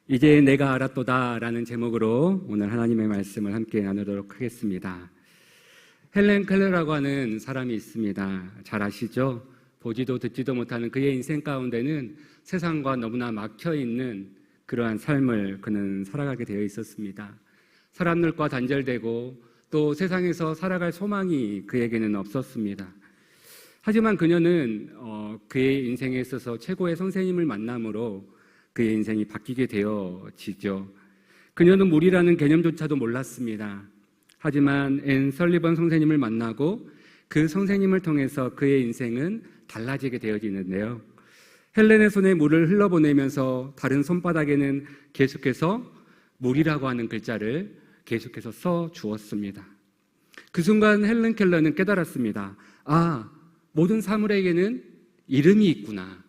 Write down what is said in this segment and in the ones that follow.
이제 내가 알았도다 라는 제목으로 오늘 하나님의 말씀을 함께 나누도록 하겠습니다. 헬렌 켈러라고 하는 사람이 있습니다. 잘 아시죠? 보지도 듣지도 못하는 그의 인생 가운데는 세상과 너무나 막혀있는 그러한 삶을 그는 살아가게 되어 있었습니다. 사람들과 단절되고 또 세상에서 살아갈 소망이 그에게는 없었습니다. 하지만 그녀는 그의 인생에 있어서 최고의 선생님을 만남으로 그의 인생이 바뀌게 되어지죠. 그녀는 물이라는 개념조차도 몰랐습니다. 하지만 앤 설리번 선생님을 만나고 그 선생님을 통해서 그의 인생은 달라지게 되어지는데요. 헬렌의 손에 물을 흘러보내면서 다른 손바닥에는 계속해서 물이라고 하는 글자를 계속해서 써 주었습니다. 그 순간 헬렌 켈러는 깨달았습니다. 모든 사물에게는 이름이 있구나.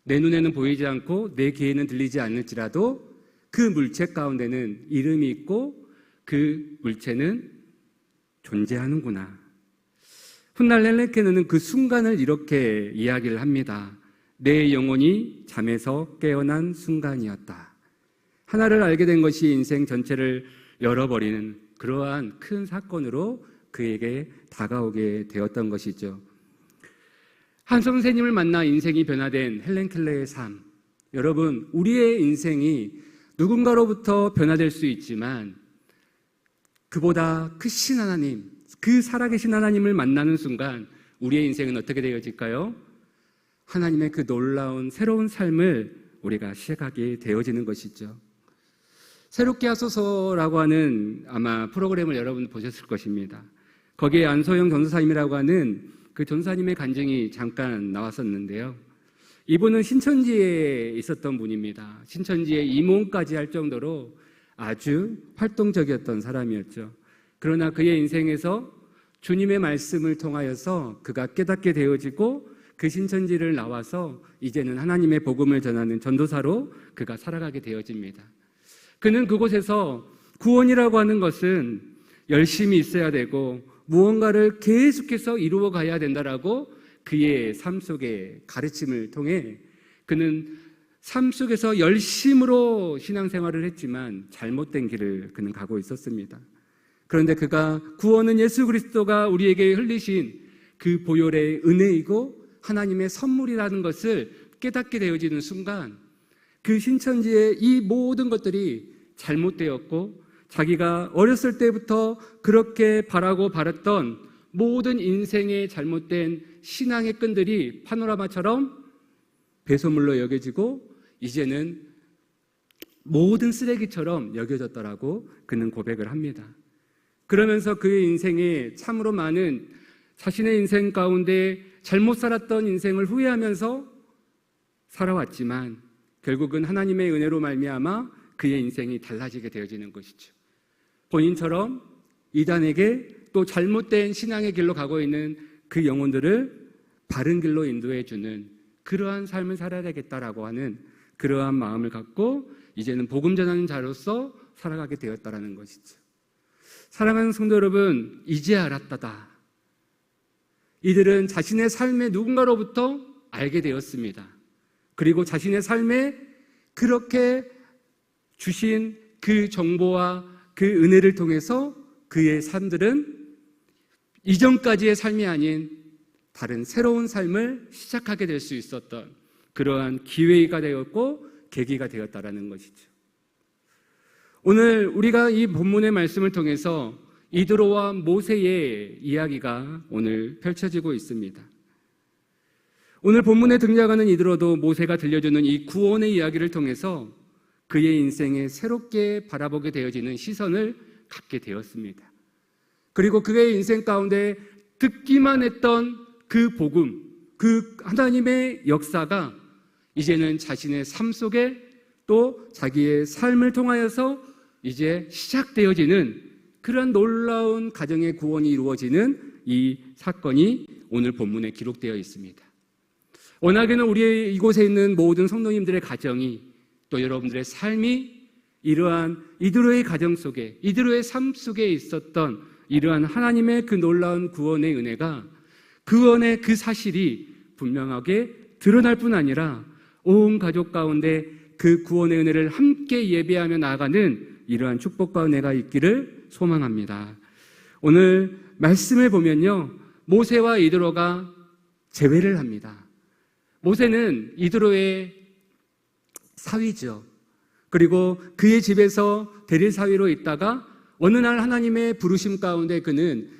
내 눈에는 보이지 않고 내 귀에는 들리지 않을지라도 그 물체 가운데는 이름이 있고 그 물체는 존재하는구나. 훗날 헬렌 켈러는 그 순간을 이렇게 이야기를 합니다. 내 영혼이 잠에서 깨어난 순간이었다. 하나를 알게 된 것이 인생 전체를 열어버리는 그러한 큰 사건으로 그에게 다가오게 되었던 것이죠. 한 선생님을 만나 인생이 변화된 헬렌 켈러의 삶. 여러분, 우리의 인생이 누군가로부터 변화될 수 있지만 그보다 크신 하나님, 그 살아계신 하나님을 만나는 순간 우리의 인생은 어떻게 되어질까요? 하나님의 그 놀라운 새로운 삶을 우리가 시작하게 되어지는 것이죠. 새롭게 하소서라고 하는 아마 프로그램을 여러분 보셨을 것입니다. 거기에 안소영 전도사님이라고 하는 그 전사님의 간증이 잠깐 나왔었는데요. 이분은 신천지에 있었던 분입니다. 신천지에 임원까지 할 정도로 아주 활동적이었던 사람이었죠. 그러나 그의 인생에서 주님의 말씀을 통하여서 그가 깨닫게 되어지고 그 신천지를 나와서 이제는 하나님의 복음을 전하는 전도사로 그가 살아가게 되어집니다. 그는 그곳에서 구원이라고 하는 것은 열심히 있어야 되고 무언가를 계속해서 이루어 가야 된다라고 그의 삶 속의 가르침을 통해 그는 삶 속에서 열심으로 신앙생활을 했지만 잘못된 길을 그는 가고 있었습니다. 그런데 그가 구원은 예수 그리스도가 우리에게 흘리신 그 보혈의 은혜이고 하나님의 선물이라는 것을 깨닫게 되어지는 순간 그 신천지의 이 모든 것들이 잘못되었고 자기가 어렸을 때부터 그렇게 바라고 바랐던 모든 인생의 잘못된 신앙의 끈들이 파노라마처럼 배설물로 여겨지고 이제는 모든 쓰레기처럼 여겨졌더라고 그는 고백을 합니다. 그러면서 그의 인생에 참으로 많은 자신의 인생 가운데 잘못 살았던 인생을 후회하면서 살아왔지만 결국은 하나님의 은혜로 말미암아 그의 인생이 달라지게 되어지는 것이죠. 본인처럼 이단에게 또 잘못된 신앙의 길로 가고 있는 그 영혼들을 바른 길로 인도해주는 그러한 삶을 살아야 되겠다라고 하는 그러한 마음을 갖고 이제는 복음 전하는 자로서 살아가게 되었다라는 것이죠. 사랑하는 성도 여러분, 이제 알았다다. 이들은 자신의 삶의 누군가로부터 알게 되었습니다. 그리고 자신의 삶에 그렇게 주신 그 정보와 그 은혜를 통해서 그의 삶들은 이전까지의 삶이 아닌 다른 새로운 삶을 시작하게 될 수 있었던 그러한 기회가 되었고 계기가 되었다라는 것이죠. 오늘 우리가 이 본문의 말씀을 통해서 이드로와 모세의 이야기가 오늘 펼쳐지고 있습니다. 오늘 본문에 등장하는 이드로도 모세가 들려주는 이 구원의 이야기를 통해서 그의 인생에 새롭게 바라보게 되어지는 시선을 갖게 되었습니다. 그리고 그의 인생 가운데 듣기만 했던 그 복음, 그 하나님의 역사가 이제는 자신의 삶 속에 또 자기의 삶을 통하여서 이제 시작되어지는 그런 놀라운 가정의 구원이 이루어지는 이 사건이 오늘 본문에 기록되어 있습니다. 워낙에는 우리 이곳에 있는 모든 성도님들의 가정이 또 여러분들의 삶이 이러한 이드로의 가정 속에 이드로의 삶 속에 있었던 이러한 하나님의 그 놀라운 구원의 은혜가 구원의 그 사실이 분명하게 드러날 뿐 아니라 온 가족 가운데 그 구원의 은혜를 함께 예배하며 나아가는 이러한 축복과 은혜가 있기를 소망합니다. 오늘 말씀을 보면요, 모세와 이드로가 재회를 합니다. 모세는 이드로의 사위죠. 그리고 그의 집에서 대릴 사위로 있다가 어느 날 하나님의 부르심 가운데 그는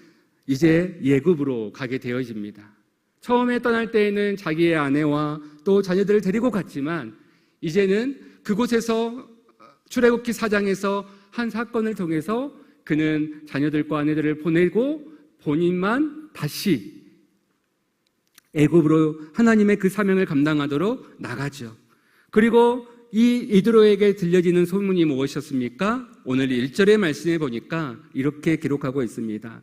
이제 예굽으로 가게 되어집니다. 처음에 떠날 때에는 자기의 아내와 또 자녀들을 데리고 갔지만 이제는 그곳에서 출애굽기 4장에서 한 사건을 통해서 그는 자녀들과 아내들을 보내고 본인만 다시 애굽으로 하나님의 그 사명을 감당하도록 나가죠. 그리고 이 이드로에게 들려지는 소문이 무엇이었습니까? 오늘 1절의 말씀에 보니까 이렇게 기록하고 있습니다.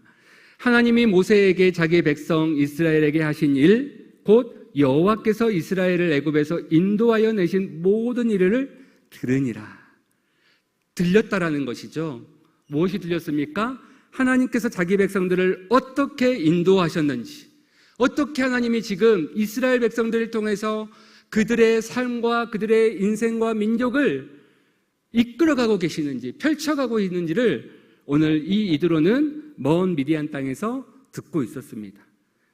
하나님이 모세에게 자기의 백성 이스라엘에게 하신 일, 곧 여호와께서 이스라엘을 애굽에서 인도하여 내신 모든 일을 들으니라. 들렸다라는 것이죠. 무엇이 들렸습니까? 하나님께서 자기 백성들을 어떻게 인도하셨는지, 어떻게 하나님이 지금 이스라엘 백성들을 통해서 그들의 삶과 그들의 인생과 민족을 이끌어가고 계시는지, 펼쳐가고 있는지를 오늘 이 이드로는 먼 미디안 땅에서 듣고 있었습니다.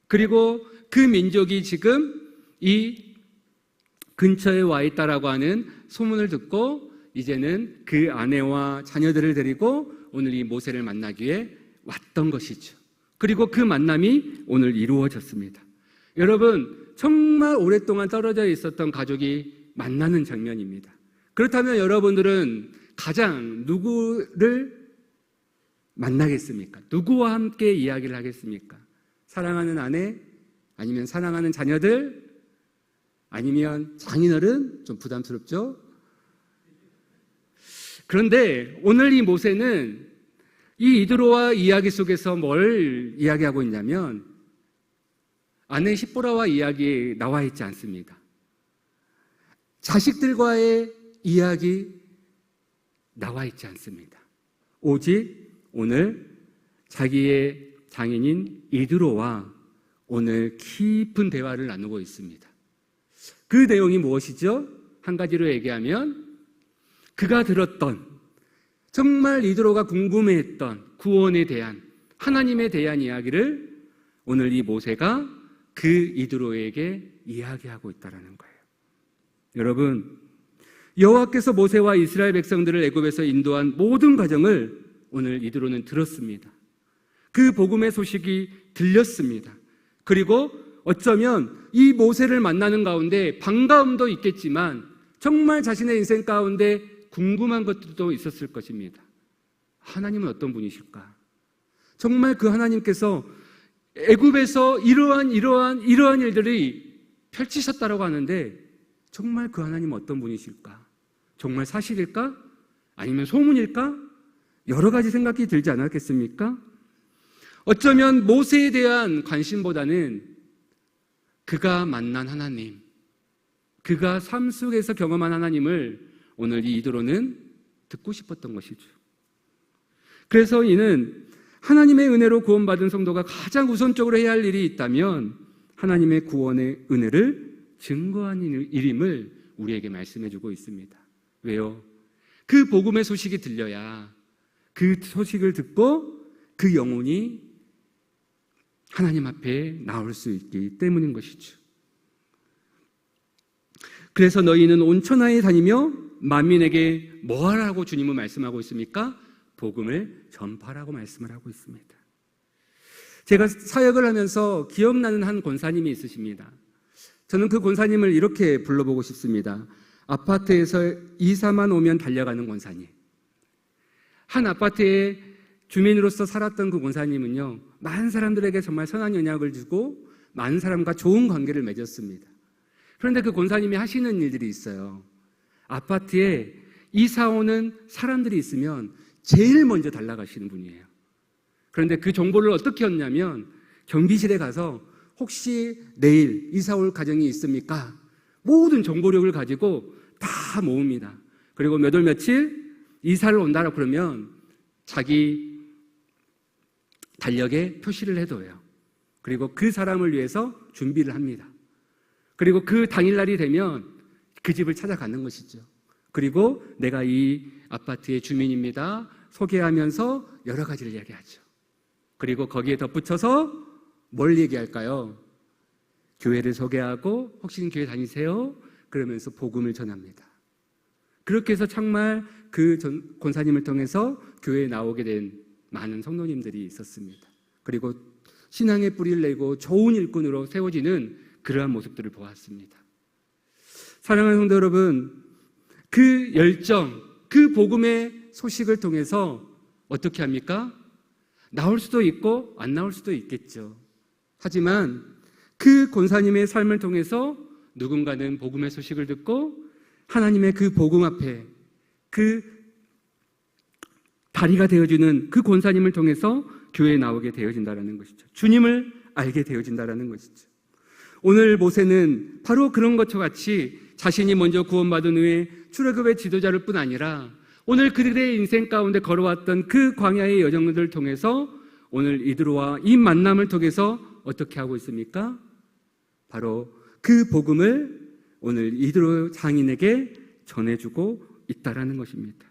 그리고 그 민족이 지금 이 근처에 와 있다라고 하는 소문을 듣고 이제는 그 아내와 자녀들을 데리고 오늘 이 모세를 만나기 위해 왔던 것이죠. 그리고 그 만남이 오늘 이루어졌습니다. 여러분, 정말 오랫동안 떨어져 있었던 가족이 만나는 장면입니다. 그렇다면 여러분들은 가장 누구를 만나겠습니까? 누구와 함께 이야기를 하겠습니까? 사랑하는 아내? 아니면 사랑하는 자녀들? 아니면 장인어른? 좀 부담스럽죠? 그런데 오늘 이 모세는 이 이드로와 이야기 속에서 뭘 이야기하고 있냐면 아내 십보라와 이야기 나와 있지 않습니다. 자식들과의 이야기 나와 있지 않습니다. 오직 오늘 자기의 장인인 이드로와 오늘 깊은 대화를 나누고 있습니다. 그 내용이 무엇이죠? 한 가지로 얘기하면 그가 들었던, 정말 이드로가 궁금해했던 구원에 대한, 하나님에 대한 이야기를 오늘 이 모세가 그 이드로에게 이야기하고 있다는 거예요. 여러분, 여호와께서 모세와 이스라엘 백성들을 애굽에서 인도한 모든 과정을 오늘 이드로는 들었습니다. 그 복음의 소식이 들렸습니다. 그리고 어쩌면 이 모세를 만나는 가운데 반가움도 있겠지만 정말 자신의 인생 가운데 궁금한 것들도 있었을 것입니다. 하나님은 어떤 분이실까? 정말 그 하나님께서 애굽에서 이러한 일들이 펼치셨다라고 하는데 정말 그 하나님은 어떤 분이실까? 정말 사실일까? 아니면 소문일까? 여러 가지 생각이 들지 않았겠습니까? 어쩌면 모세에 대한 관심보다는 그가 만난 하나님, 그가 삶 속에서 경험한 하나님을 오늘 이 이드로는 듣고 싶었던 것이죠. 그래서 이는 하나님의 은혜로 구원받은 성도가 가장 우선적으로 해야 할 일이 있다면 하나님의 구원의 은혜를 증거하는 일임을 우리에게 말씀해주고 있습니다. 왜요? 그 복음의 소식이 들려야 그 소식을 듣고 그 영혼이 하나님 앞에 나올 수 있기 때문인 것이죠. 그래서 너희는 온 천하에 다니며 만민에게 뭐 하라고 주님은 말씀하고 있습니까? 복음을 전파라고 말씀을 하고 있습니다. 제가 사역을 하면서 기억나는 한 권사님이 있으십니다. 저는 그 권사님을 이렇게 불러보고 싶습니다. 아파트에서 이사만 오면 달려가는 권사님. 한 아파트에 주민으로서 살았던 그 권사님은요, 많은 사람들에게 정말 선한 연약을 주고 많은 사람과 좋은 관계를 맺었습니다. 그런데 그 권사님이 하시는 일들이 있어요. 아파트에 이사 오는 사람들이 있으면 제일 먼저 달려가시는 분이에요. 그런데 그 정보를 어떻게 얻냐면 경비실에 가서 혹시 내일 이사 올 가정이 있습니까? 모든 정보력을 가지고 다 모읍니다. 그리고 몇 월 며칠 이사를 온다라고 그러면 자기 달력에 표시를 해둬요. 그리고 그 사람을 위해서 준비를 합니다. 그리고 그 당일날이 되면 그 집을 찾아가는 것이죠. 그리고 내가 이 아파트의 주민입니다. 소개하면서 여러 가지를 얘기하죠. 그리고 거기에 덧붙여서 뭘 얘기할까요? 교회를 소개하고 혹시 교회 다니세요? 그러면서 복음을 전합니다. 그렇게 해서 정말 그 권사님을 통해서 교회에 나오게 된 많은 성도님들이 있었습니다. 그리고 신앙의 뿌리를 내고 좋은 일꾼으로 세워지는 그러한 모습들을 보았습니다. 사랑하는 성도 여러분, 그 열정, 그 복음의 소식을 통해서 어떻게 합니까? 나올 수도 있고 안 나올 수도 있겠죠. 하지만 그 권사님의 삶을 통해서 누군가는 복음의 소식을 듣고 하나님의 그 복음 앞에 그 다리가 되어주는 그 권사님을 통해서 교회에 나오게 되어진다는 것이죠. 주님을 알게 되어진다는 것이죠. 오늘 모세는 바로 그런 것과 같이 자신이 먼저 구원받은 후에 출애굽의 지도자를 뿐 아니라 오늘 그들의 인생 가운데 걸어왔던 그 광야의 여정들을 통해서 오늘 이드로와 이 만남을 통해서 어떻게 하고 있습니까? 바로 그 복음을 오늘 이드로 장인에게 전해주고 있다라는 것입니다.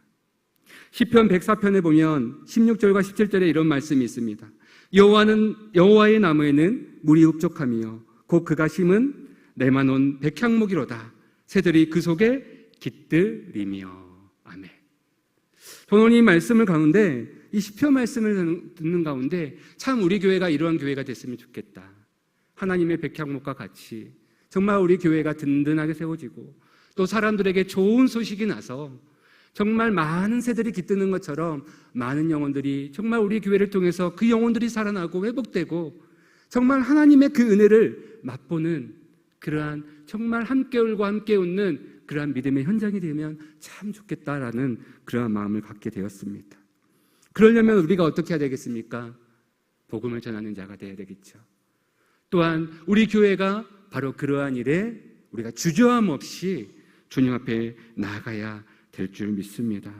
시편 104편에 보면 16절과 17절에 이런 말씀이 있습니다. 여호와의 나무에는 물이 흡족하며 곧 그가 심은 레바논 백향목이로다. 새들이 그 속에 깃들이며. 아멘. 저는 이 말씀을 가운데 이 시편 말씀을 듣는 가운데 참 우리 교회가 이러한 교회가 됐으면 좋겠다. 하나님의 백향목과 같이 정말 우리 교회가 든든하게 세워지고 또 사람들에게 좋은 소식이 나서 정말 많은 새들이 깃드는 것처럼 많은 영혼들이 정말 우리 교회를 통해서 그 영혼들이 살아나고 회복되고 정말 하나님의 그 은혜를 맛보는 그러한 정말 함께 울고 함께 웃는 그러한 믿음의 현장이 되면 참 좋겠다라는 그러한 마음을 갖게 되었습니다. 그러려면 우리가 어떻게 해야 되겠습니까? 복음을 전하는 자가 되어야 되겠죠. 또한 우리 교회가 바로 그러한 일에 우리가 주저함 없이 주님 앞에 나아가야 될 줄 믿습니다.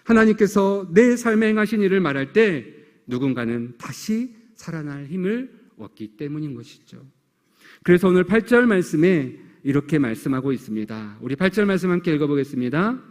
하나님께서 내 삶에 행하신 일을 말할 때 누군가는 다시 살아날 힘을 얻기 때문인 것이죠. 그래서 오늘 8절 말씀에 이렇게 말씀하고 있습니다. 우리 8절 말씀 함께 읽어보겠습니다.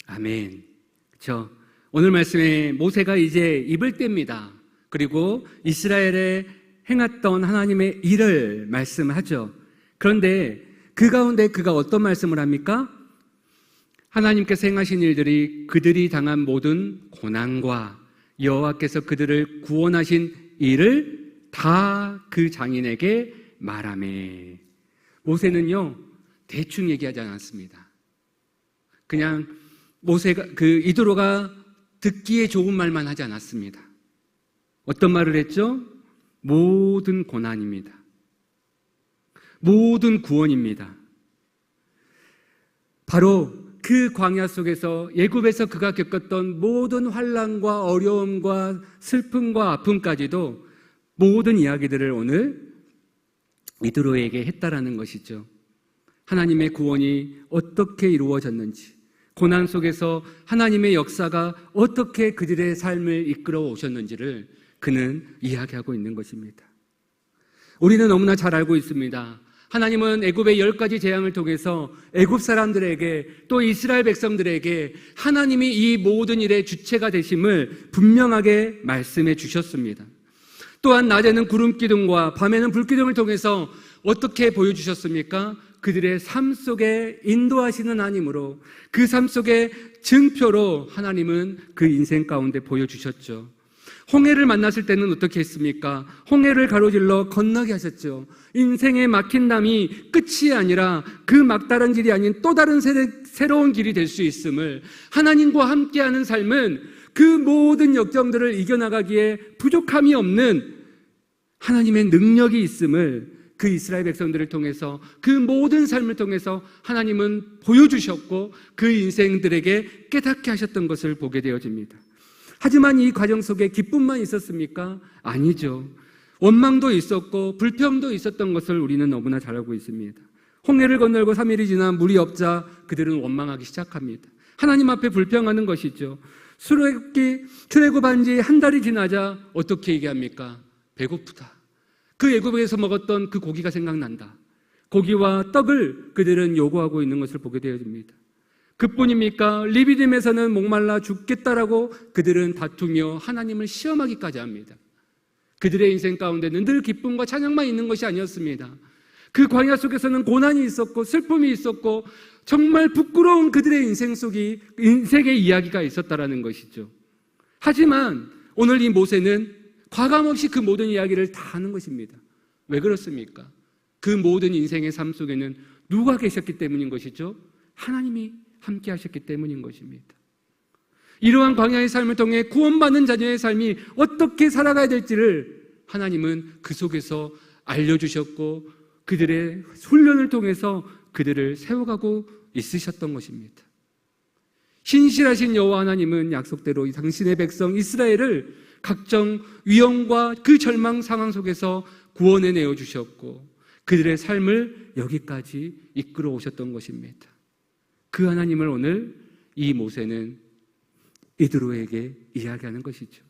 아멘. 그렇죠? 오늘 말씀에 모세가 이제 입을 뗍니다. 그리고 이스라엘에 행했던 하나님의 일을 말씀하죠. 그런데 그 가운데 그가 어떤 말씀을 합니까? 하나님께서 행하신 일들이 그들이 당한 모든 고난과 여호와께서 그들을 구원하신 일을 다 그 장인에게 말하매. 모세는요 대충 얘기하지 않았습니다. 그냥 모세가 이드로가 듣기에 좋은 말만 하지 않았습니다. 어떤 말을 했죠? 모든 고난입니다. 모든 구원입니다. 바로 그 광야 속에서 애굽에서 그가 겪었던 모든 환난과 어려움과 슬픔과 아픔까지도 모든 이야기들을 오늘 이드로에게 했다라는 것이죠. 하나님의 구원이 어떻게 이루어졌는지, 고난 속에서 하나님의 역사가 어떻게 그들의 삶을 이끌어 오셨는지를 그는 이야기하고 있는 것입니다. 우리는 너무나 잘 알고 있습니다. 하나님은 애굽의 10가지 재앙을 통해서 애굽 사람들에게 또 이스라엘 백성들에게 하나님이 이 모든 일의 주체가 되심을 분명하게 말씀해 주셨습니다. 또한 낮에는 구름 기둥과 밤에는 불 기둥을 통해서 어떻게 보여주셨습니까? 그들의 삶 속에 인도하시는 하나님으로 그 삶 속에 증표로 하나님은 그 인생 가운데 보여주셨죠. 홍해를 만났을 때는 어떻게 했습니까? 홍해를 가로질러 건너게 하셨죠. 인생의 막힌 담이 끝이 아니라 그 막다른 길이 아닌 또 다른 새로운 길이 될 수 있음을, 하나님과 함께하는 삶은 그 모든 역정들을 이겨나가기에 부족함이 없는 하나님의 능력이 있음을 그 이스라엘 백성들을 통해서 그 모든 삶을 통해서 하나님은 보여주셨고 그 인생들에게 깨닫게 하셨던 것을 보게 되어집니다. 하지만 이 과정 속에 기쁨만 있었습니까? 아니죠. 원망도 있었고 불평도 있었던 것을 우리는 너무나 잘 알고 있습니다. 홍해를 건널고 3일이 지나 물이 없자 그들은 원망하기 시작합니다. 하나님 앞에 불평하는 것이죠. 출애굽한 지 한 달이 지나자 어떻게 얘기합니까? 배고프다. 그 애굽에서 먹었던 그 고기가 생각난다. 고기와 떡을 그들은 요구하고 있는 것을 보게 되어집니다. 그뿐입니까? 리비딤에서는 목말라 죽겠다라고 그들은 다투며 하나님을 시험하기까지 합니다. 그들의 인생 가운데는 늘 기쁨과 찬양만 있는 것이 아니었습니다. 그 광야 속에서는 고난이 있었고 슬픔이 있었고 정말 부끄러운 그들의 인생의 이야기가 있었다라는 것이죠. 하지만 오늘 이 모세는 과감없이 그 모든 이야기를 다 하는 것입니다. 왜 그렇습니까? 그 모든 인생의 삶 속에는 누가 계셨기 때문인 것이죠? 하나님이 함께 하셨기 때문인 것입니다. 이러한 광야의 삶을 통해 구원받는 자녀의 삶이 어떻게 살아가야 될지를 하나님은 그 속에서 알려주셨고 그들의 훈련을 통해서 그들을 세워가고 있으셨던 것입니다. 신실하신 여호와 하나님은 약속대로 당신의 백성 이스라엘을 각종 위험과 그 절망 상황 속에서 구원해 내어주셨고 그들의 삶을 여기까지 이끌어 오셨던 것입니다. 그 하나님을 오늘 이 모세는 이드로에게 이야기하는 것이죠.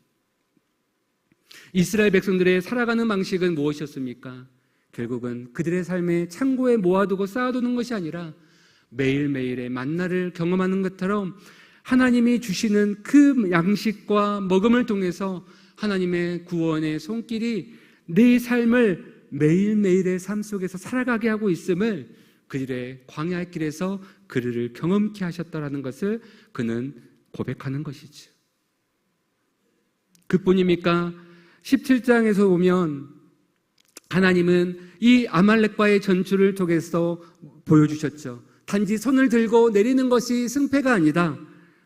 이스라엘 백성들의 살아가는 방식은 무엇이었습니까? 결국은 그들의 삶에 창고에 모아두고 쌓아두는 것이 아니라 매일매일의 만나를 경험하는 것처럼 하나님이 주시는 그 양식과 먹음을 통해서 하나님의 구원의 손길이 내 삶을 매일매일의 삶 속에서 살아가게 하고 있음을 그들의 광야의 길에서 그들을 경험케 하셨다라는 것을 그는 고백하는 것이죠. 그뿐입니까? 17장에서 보면 하나님은 이 아말렉과의 전투를 통해서 보여주셨죠. 단지 손을 들고 내리는 것이 승패가 아니다.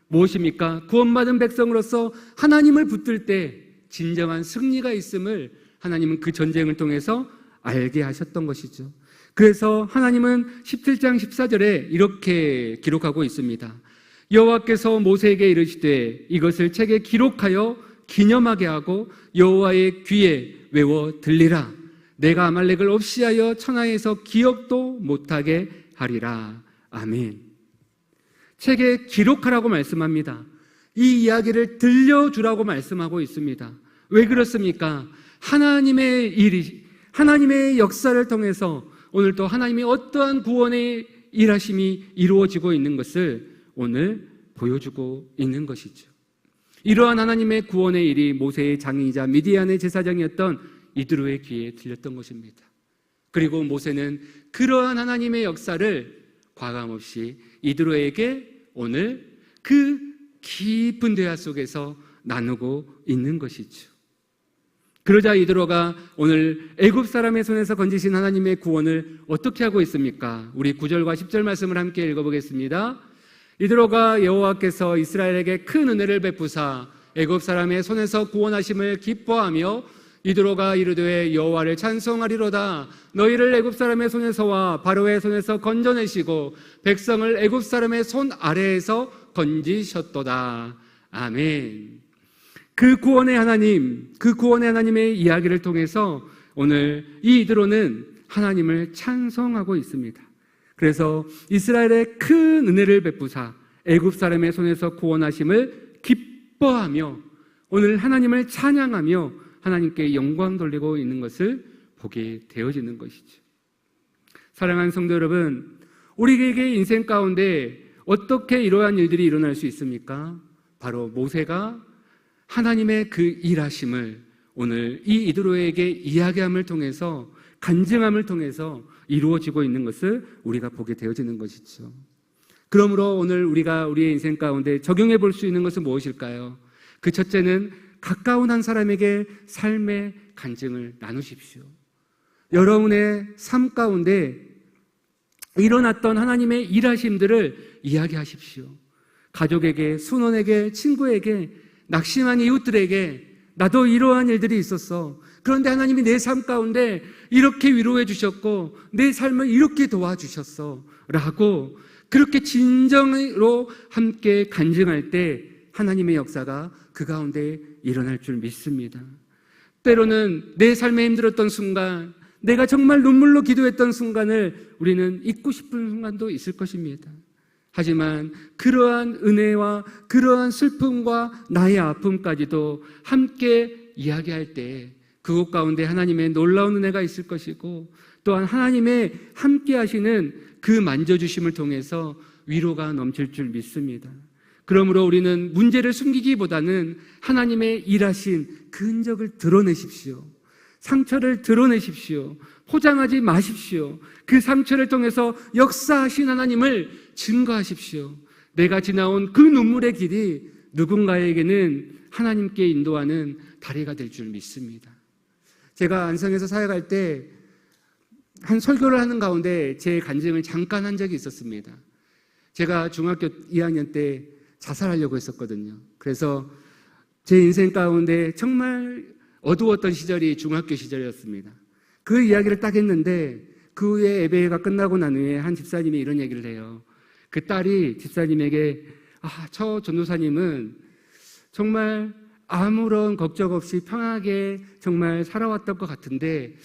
무엇입니까? 구원받은 백성으로서 하나님을 붙들 때 진정한 승리가 있음을 하나님은 그 전쟁을 통해서 알게 하셨던 것이죠. 그래서 하나님은 17장 14절에 이렇게 기록하고 있습니다. 여호와께서 모세에게 이르시되 이것을 책에 기록하여 기념하게 하고 여호와의 귀에 외워 들리라. 내가 아말렉을 없이하여 천하에서 기억도 못하게 하리라. 아멘. 책에 기록하라고 말씀합니다. 이 이야기를 들려주라고 말씀하고 있습니다. 왜 그렇습니까? 하나님의 역사를 통해서 오늘 또 하나님이 어떠한 구원의 일하심이 이루어지고 있는 것을 오늘 보여주고 있는 것이죠. 이러한 하나님의 구원의 일이 모세의 장인이자 미디안의 제사장이었던 이드로의 귀에 들렸던 것입니다. 그리고 모세는 그러한 하나님의 역사를 과감없이 이드로에게 오늘 그 깊은 대화 속에서 나누고 있는 것이죠. 그러자 이드로가 오늘 애굽 사람의 손에서 건지신 하나님의 구원을 어떻게 하고 있습니까? 우리 9절과 10절 말씀을 함께 읽어보겠습니다. 이드로가 여호와께서 이스라엘에게 큰 은혜를 베푸사 애굽 사람의 손에서 구원하심을 기뻐하며 이드로가 이르되 여호와를 찬송하리로다. 너희를 애굽 사람의 손에서와 바로의 손에서 건져내시고 백성을 애굽 사람의 손 아래에서 건지셨도다. 아멘. 그 구원의 하나님의 이야기를 통해서 오늘 이 이드로는 하나님을 찬송하고 있습니다. 그래서 이스라엘의 큰 은혜를 베푸사 애굽 사람의 손에서 구원하심을 기뻐하며 오늘 하나님을 찬양하며 하나님께 영광 돌리고 있는 것을 보게 되어지는 것이죠. 사랑하는 성도 여러분, 우리에게 인생 가운데 어떻게 이러한 일들이 일어날 수 있습니까? 바로 모세가 하나님의 그 일하심을 오늘 이 이드로에게 이야기함을 통해서 간증함을 통해서 이루어지고 있는 것을 우리가 보게 되어지는 것이죠. 그러므로 오늘 우리가 우리의 인생 가운데 적용해 볼 수 있는 것은 무엇일까요? 그 첫째는 가까운 한 사람에게 삶의 간증을 나누십시오. 여러분의 삶 가운데 일어났던 하나님의 일하심들을 이야기하십시오. 가족에게, 순원에게, 친구에게, 낙심한 이웃들에게 나도 이러한 일들이 있었어. 그런데 하나님이 내 삶 가운데 이렇게 위로해 주셨고 내 삶을 이렇게 도와주셨어 라고 그렇게 진정으로 함께 간증할 때 하나님의 역사가 그 가운데 일어날 줄 믿습니다. 때로는 내 삶에 힘들었던 순간, 내가 정말 눈물로 기도했던 순간을 우리는 잊고 싶은 순간도 있을 것입니다. 하지만 그러한 은혜와 그러한 슬픔과 나의 아픔까지도 함께 이야기할 때 그곳 가운데 하나님의 놀라운 은혜가 있을 것이고, 또한 하나님의 함께 하시는 그 만져주심을 통해서 위로가 넘칠 줄 믿습니다. 그러므로 우리는 문제를 숨기기보다는 하나님의 일하신 그 흔적을 드러내십시오. 상처를 드러내십시오. 포장하지 마십시오. 그 상처를 통해서 역사하신 하나님을 증거하십시오. 내가 지나온 그 눈물의 길이 누군가에게는 하나님께 인도하는 다리가 될 줄 믿습니다. 제가 안성에서 사역할 때 한 설교를 하는 가운데 제 간증을 잠깐 한 적이 있었습니다. 제가 중학교 2학년 때 자살하려고 했었거든요. 그래서 제 인생 가운데 정말 어두웠던 시절이 중학교 시절이었습니다. 그 이야기를 딱 했는데 그 후에 예배가 끝나고 난 후에 한 집사님이 이런 얘기를 해요. 그 딸이 집사님에게 저 전도사님은 정말 아무런 걱정 없이 평하게 정말 살아왔던 것 같은데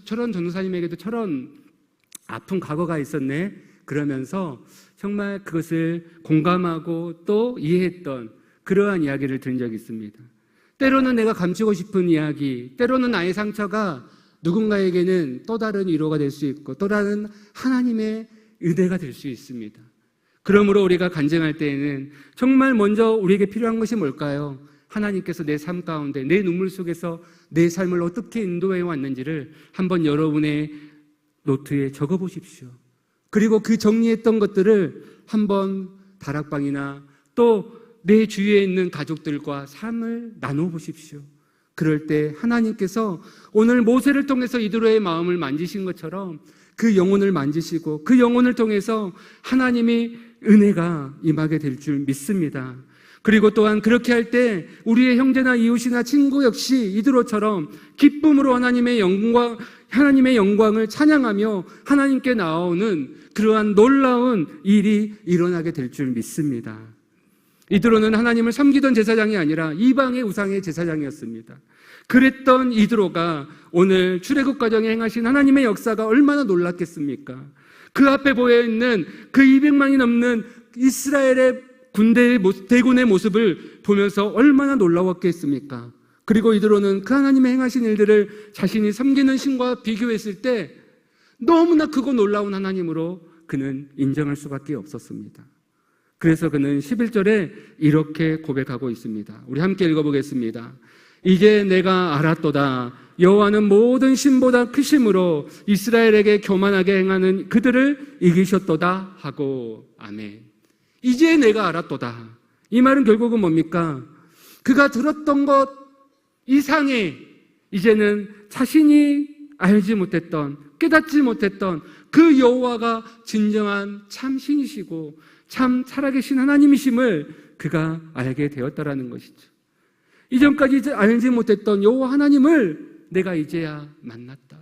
저런 전도사님에게도 저런 아픈 과거가 있었네, 그러면서 정말 그것을 공감하고 또 이해했던 그러한 이야기를 들은 적이 있습니다. 때로는 내가 감추고 싶은 이야기, 때로는 나의 상처가 누군가에게는 또 다른 위로가 될 수 있고 또 다른 하나님의 은혜가 될 수 있습니다. 그러므로 우리가 간증할 때에는 정말 먼저 우리에게 필요한 것이 뭘까요? 하나님께서 내 삶 가운데 내 눈물 속에서 내 삶을 어떻게 인도해 왔는지를 한번 여러분의 노트에 적어보십시오. 그리고 그 정리했던 것들을 한번 다락방이나 또 내 주위에 있는 가족들과 삶을 나눠보십시오. 그럴 때 하나님께서 오늘 모세를 통해서 이드로의 마음을 만지신 것처럼 그 영혼을 만지시고 그 영혼을 통해서 하나님의 은혜가 임하게 될 줄 믿습니다. 그리고 또한 그렇게 할 때 우리의 형제나 이웃이나 친구 역시 이드로처럼 기쁨으로 하나님의 영광을 찬양하며 하나님께 나오는 그러한 놀라운 일이 일어나게 될 줄 믿습니다. 이드로는 하나님을 섬기던 제사장이 아니라 이방의 우상의 제사장이었습니다. 그랬던 이드로가 오늘 출애굽 과정에 행하신 하나님의 역사가 얼마나 놀랐겠습니까? 그 앞에 보여있는 그 200만이 넘는 이스라엘의 대군의 모습을 보면서 얼마나 놀라웠겠습니까? 그리고 이드로는 그 하나님의 행하신 일들을 자신이 섬기는 신과 비교했을 때 너무나 크고 놀라운 하나님으로 그는 인정할 수밖에 없었습니다. 그래서 그는 11절에 이렇게 고백하고 있습니다. 우리 함께 읽어보겠습니다. 이제 내가 알았도다. 여호와는 모든 신보다 크심으로 이스라엘에게 교만하게 행하는 그들을 이기셨도다 하고. 아멘. 이제 내가 알았도다. 이 말은 결국은 뭡니까? 그가 들었던 것 이상의 이제는 자신이 알지 못했던, 깨닫지 못했던 그 여호와가 진정한 참 신이시고 참 살아계신 하나님이심을 그가 알게 되었다라는 것이죠. 이전까지 알지 못했던 여호와 하나님을 내가 이제야 만났다,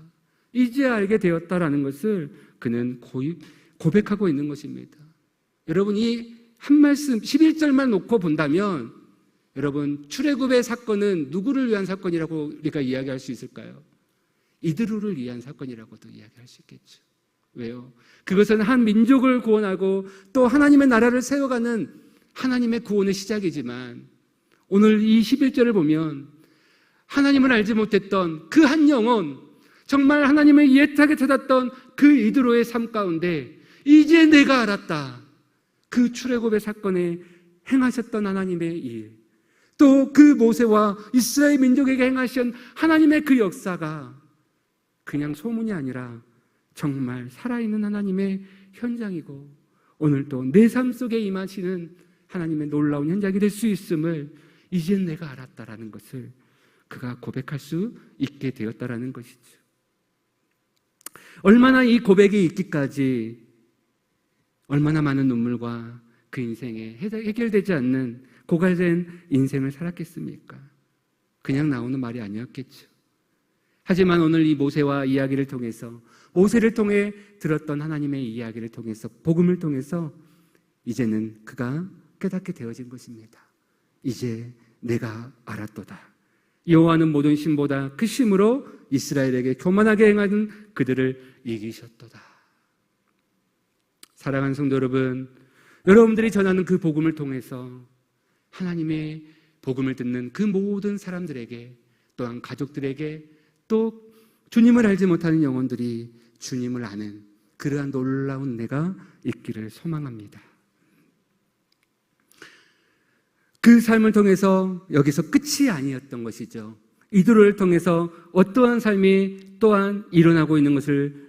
이제야 알게 되었다라는 것을 그는 고백하고 있는 것입니다. 여러분, 이 한 말씀 11절만 놓고 본다면 여러분, 출애굽의 사건은 누구를 위한 사건이라고 우리가 이야기할 수 있을까요? 이드로를 위한 사건이라고도 이야기할 수 있겠죠. 왜요? 그것은 한 민족을 구원하고 또 하나님의 나라를 세워가는 하나님의 구원의 시작이지만 오늘 이 11절을 보면 하나님을 알지 못했던 그 한 영혼, 정말 하나님을 예탁에 찾았던 그 이드로의 삶 가운데 이제 내가 알았다. 그 출애굽의 사건에 행하셨던 하나님의 일, 또 그 모세와 이스라엘 민족에게 행하신 하나님의 그 역사가 그냥 소문이 아니라 정말 살아있는 하나님의 현장이고 오늘도 내 삶 속에 임하시는 하나님의 놀라운 현장이 될 수 있음을 이제 내가 알았다라는 것을 그가 고백할 수 있게 되었다라는 것이죠. 얼마나 이 고백이 있기까지 얼마나 많은 눈물과 그 인생에 해결되지 않는 고갈된 인생을 살았겠습니까? 그냥 나오는 말이 아니었겠죠. 하지만 오늘 이 모세와 이야기를 통해서, 모세를 통해 들었던 하나님의 이야기를 통해서, 복음을 통해서 이제는 그가 깨닫게 되어진 것입니다. 이제 내가 알았도다. 여호와는 모든 신보다 크심으로 이스라엘에게 교만하게 행하는 그들을 이기셨도다. 사랑하는 성도 여러분, 여러분들이 전하는 그 복음을 통해서 하나님의 복음을 듣는 그 모든 사람들에게, 또한 가족들에게, 또 주님을 알지 못하는 영혼들이 주님을 아는 그러한 놀라운 은혜가 있기를 소망합니다. 그 삶을 통해서 여기서 끝이 아니었던 것이죠. 이들을 통해서 어떠한 삶이 또한 일어나고 있는 것을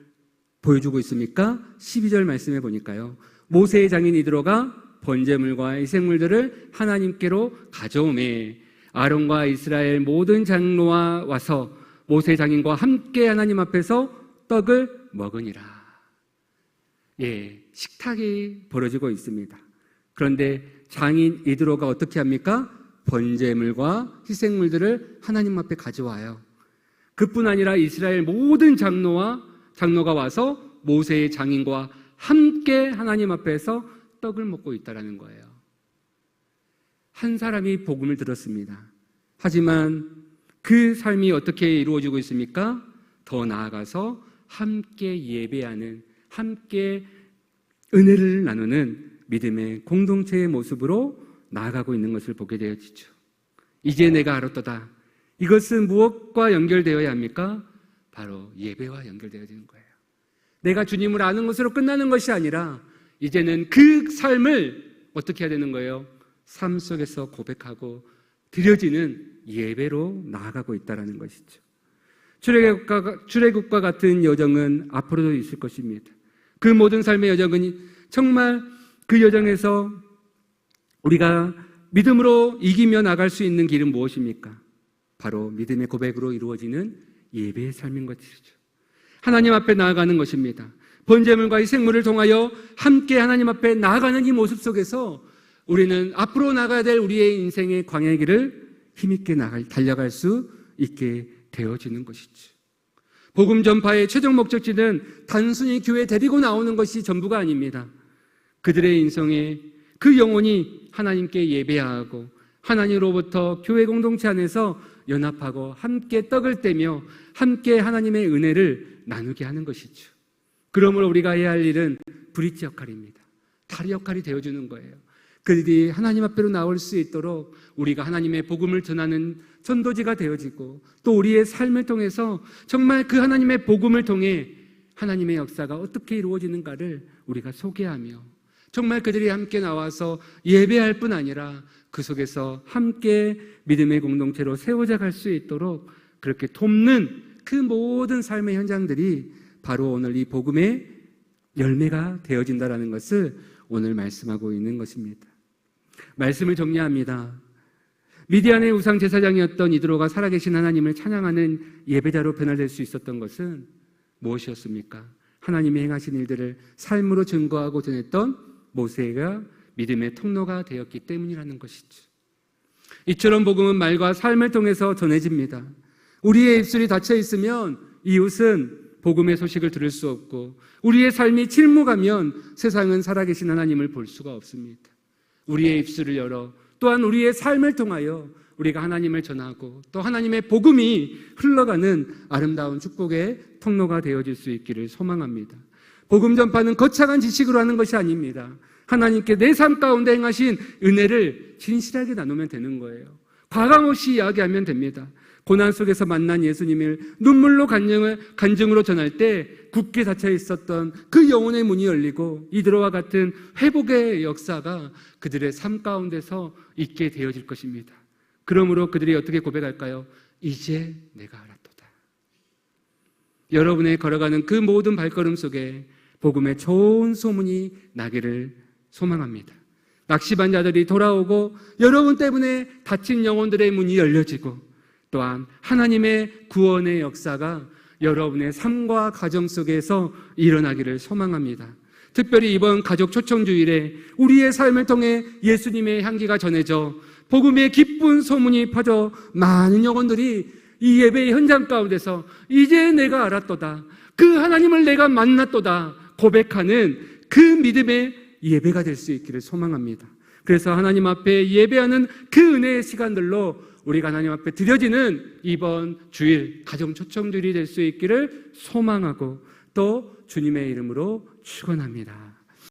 보여주고 있습니까? 12절 말씀해 보니까요, 모세의 장인 이드로가 번제물과 희생물들을 하나님께로 가져오매 아론과 이스라엘 모든 장로와 와서 모세 장인과 함께 하나님 앞에서 떡을 먹으니라. 식탁이 벌어지고 있습니다. 그런데 장인 이드로가 어떻게 합니까? 번제물과 희생물들을 하나님 앞에 가져와요. 그뿐 아니라 이스라엘 모든 장로가 와서 모세의 장인과 함께 하나님 앞에서 떡을 먹고 있다라는 거예요. 한 사람이 복음을 들었습니다. 하지만 그 삶이 어떻게 이루어지고 있습니까? 더 나아가서 함께 예배하는, 함께 은혜를 나누는 믿음의 공동체의 모습으로 나아가고 있는 것을 보게 되어지죠. 이제 내가 알았도다. 이것은 무엇과 연결되어야 합니까? 바로 예배와 연결되어지는 거예요. 내가 주님을 아는 것으로 끝나는 것이 아니라 이제는 그 삶을 어떻게 해야 되는 거예요? 삶 속에서 고백하고 드려지는 예배로 나아가고 있다는 것이죠. 출애굽과 같은 여정은 앞으로도 있을 것입니다. 그 모든 삶의 여정은 정말 그 여정에서 우리가 믿음으로 이기며 나갈 수 있는 길은 무엇입니까? 바로 믿음의 고백으로 이루어지는 예배의 삶인 것이죠. 하나님 앞에 나아가는 것입니다. 번제물과 희생물을 통하여 함께 하나님 앞에 나아가는 이 모습 속에서 우리는 앞으로 나가야 될 우리의 인생의 광야의 길을 힘있게 달려갈 수 있게 되어지는 것이죠. 복음 전파의 최종 목적지는 단순히 교회 데리고 나오는 것이 전부가 아닙니다. 그들의 인생에 그 영혼이 하나님께 예배하고 하나님으로부터 교회 공동체 안에서 연합하고 함께 떡을 떼며 함께 하나님의 은혜를 나누게 하는 것이죠. 그러므로 우리가 해야 할 일은 브릿지 역할입니다. 다리 역할이 되어주는 거예요. 그들이 하나님 앞으로 나올 수 있도록 우리가 하나님의 복음을 전하는 전도지가 되어지고, 또 우리의 삶을 통해서 정말 그 하나님의 복음을 통해 하나님의 역사가 어떻게 이루어지는가를 우리가 소개하며, 정말 그들이 함께 나와서 예배할 뿐 아니라 그 속에서 함께 믿음의 공동체로 세워져 갈 수 있도록 그렇게 돕는 그 모든 삶의 현장들이 바로 오늘 이 복음의 열매가 되어진다는 것을 오늘 말씀하고 있는 것입니다. 말씀을 정리합니다. 미디안의 우상 제사장이었던 이드로가 살아계신 하나님을 찬양하는 예배자로 변화될 수 있었던 것은 무엇이었습니까? 하나님의 행하신 일들을 삶으로 증거하고 전했던 모세가 믿음의 통로가 되었기 때문이라는 것이죠. 이처럼 복음은 말과 삶을 통해서 전해집니다. 우리의 입술이 닫혀 있으면 이웃은 복음의 소식을 들을 수 없고, 우리의 삶이 침묵하면 세상은 살아계신 하나님을 볼 수가 없습니다. 우리의 입술을 열어 또한 우리의 삶을 통하여 우리가 하나님을 전하고 또 하나님의 복음이 흘러가는 아름다운 축복의 통로가 되어질 수 있기를 소망합니다. 복음 전파는 거창한 지식으로 하는 것이 아닙니다. 하나님께 내 삶 가운데 행하신 은혜를 진실하게 나누면 되는 거예요. 과감없이 이야기하면 됩니다. 고난 속에서 만난 예수님을 눈물로 간증으로 전할 때 굳게 닫혀 있었던 그 영혼의 문이 열리고 이드로와 같은 회복의 역사가 그들의 삶 가운데서 있게 되어질 것입니다. 그러므로 그들이 어떻게 고백할까요? 이제 내가 알았도다. 여러분의 걸어가는 그 모든 발걸음 속에 복음의 좋은 소문이 나기를 소망합니다. 낙심한 자들이 돌아오고 여러분 때문에 닫힌 영혼들의 문이 열려지고, 또한 하나님의 구원의 역사가 여러분의 삶과 가정 속에서 일어나기를 소망합니다. 특별히 이번 가족 초청주일에 우리의 삶을 통해 예수님의 향기가 전해져 복음의 기쁜 소문이 퍼져 많은 영혼들이 이 예배의 현장 가운데서 이제 내가 알았도다, 그 하나님을 내가 만났도다 고백하는 그 믿음의 예배가 될 수 있기를 소망합니다. 그래서 하나님 앞에 예배하는 그 은혜의 시간들로 우리가 하나님 앞에 드려지는 이번 주일 가정 초청주일이 될 수 있기를 소망하고 또 주님의 이름으로 축원합니다.